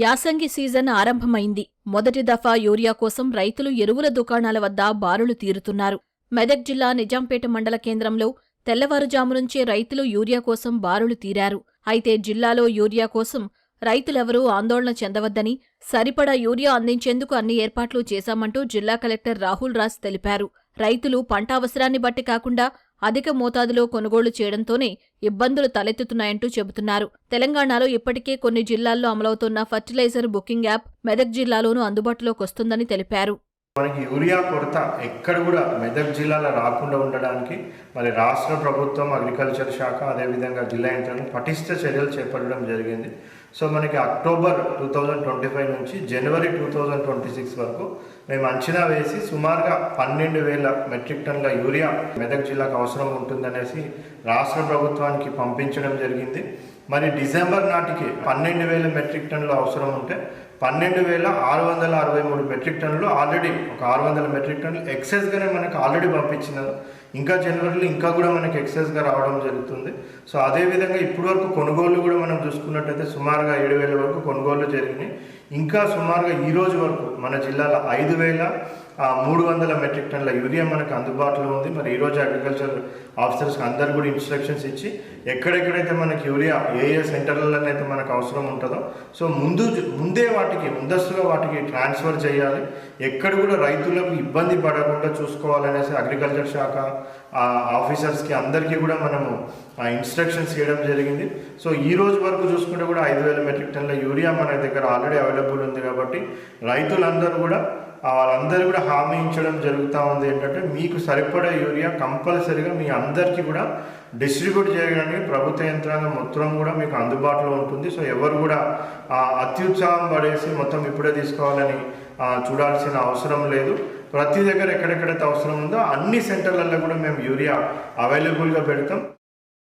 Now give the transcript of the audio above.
యాసంగి సీజన్ ఆరంభమైంది. మొదటి దఫా యూరియా కోసం రైతులు ఎరువుల దుకాణాల వద్ద బారులు తీరుతున్నారు. మెదక్ జిల్లా నిజాంపేట మండల కేంద్రంలో తెల్లవారుజాము నుంచే రైతులు యూరియా కోసం బారులు తీరారు. అయితే జిల్లాలో యూరియా కోసం రైతులెవరూ ఆందోళన చెందవద్దని, సరిపడా యూరియా అందించేందుకు అన్ని ఏర్పాట్లు చేశామంటూ జిల్లా కలెక్టర్ రాహుల్ రాజ్ తెలిపారు. రైతులు పంట అవసరాన్ని బట్టి కాకుండా అధిక మోతాదులో కొనుగోలు చేయడంతోనే ఇబ్బందులు తలెత్తుతున్నాయంటూ చెబుతున్నారు. తెలంగాణలో ఇప్పటికే కొన్ని జిల్లాల్లో అమలవుతున్న ఫర్టిలైజర్ బుకింగ్ యాప్ మెదక్ జిల్లాలోనూ అందుబాటులోకొస్తుందని తెలిపారు. మనకి యూరియా కొరత ఎక్కడ కూడా మెదక్ జిల్లాలో రాకుండా ఉండడానికి మరి రాష్ట్ర ప్రభుత్వం, అగ్రికల్చర్ శాఖ, అదేవిధంగా జిల్లా యంత్రాంగం పటిష్ట చర్యలు చేపట్టడం జరిగింది. సో మనకి అక్టోబర్ 2025 నుంచి జనవరి 2026 వరకు మేము అంచనా వేసి సుమారుగా 12,000 మెట్రిక్ టన్నుల యూరియా మెదక్ జిల్లాకు అవసరం ఉంటుందనేసి రాష్ట్ర ప్రభుత్వానికి పంపించడం జరిగింది. మరి డిసెంబర్ నాటికి 12,000 మెట్రిక్ టన్నులు అవసరం ఉంటే 12,663 మెట్రిక్ టన్నులు ఆల్రెడీ ఒక 600 మెట్రిక్ టన్నులు ఎక్సెస్గానే మనకు ఆల్రెడీ పంపించినారు. ఇంకా జనవరిలో ఇంకా కూడా మనకి ఎక్సెస్గా రావడం జరుగుతుంది. సో అదేవిధంగా ఇప్పటి వరకు కొనుగోళ్లు కూడా మనం చూసుకున్నట్టయితే సుమారుగా 7,000 వరకు కొనుగోళ్లు జరిగినాయి. ఇంకా సుమారుగా ఈ రోజు వరకు మన జిల్లాలో 5,300 మెట్రిక్ టన్నుల యూరియా మనకు అందుబాటులో ఉంది. మరి ఈరోజు అగ్రికల్చర్ ఆఫీసర్స్కి అందరు కూడా ఇన్స్ట్రక్షన్స్ ఇచ్చి ఎక్కడెక్కడైతే మనకి యూరియా ఏ సెంటర్లలోనైతే మనకు అవసరం ఉంటుందో సో ముందస్తుగా వాటికి ట్రాన్స్ఫర్ చేయాలి. ఎక్కడ కూడా రైతులకు ఇబ్బంది పడకుండా చూసుకోవాలనేసి అగ్రికల్చర్ శాఖ ఆఫీసర్స్కి అందరికీ కూడా మనము ఇన్స్ట్రక్షన్స్ చేయడం జరిగింది. సో ఈ రోజు వరకు చూసుకుంటే కూడా 5,000 మెట్రిక్ టన్నుల యూరియా మన దగ్గర ఆల్రెడీ అవైలబుల్ ఉంది. కాబట్టి రైతులందరూ కూడా వాళ్ళందరూ కూడా హామీ ఇచ్చడం జరుగుతూ ఉంది ఏంటంటే మీకు సరిపడే యూరియా కంపల్సరీగా మీ అందరికీ కూడా డిస్ట్రిబ్యూట్ చేయడానికి ప్రభుత్వ యంత్రాంగం మొత్తం కూడా మీకు అందుబాటులో ఉంటుంది. సో ఎవరు కూడా అత్యుత్సాహం పడేసి మొత్తం ఇప్పుడే తీసుకోవాలని చూడాల్సిన అవసరం లేదు. ప్రతి దగ్గర ఎక్కడెక్కడైతే అవసరం ఉందో అన్ని సెంటర్లలో కూడా మేము యూరియా అవైలబుల్గా పెడతాం.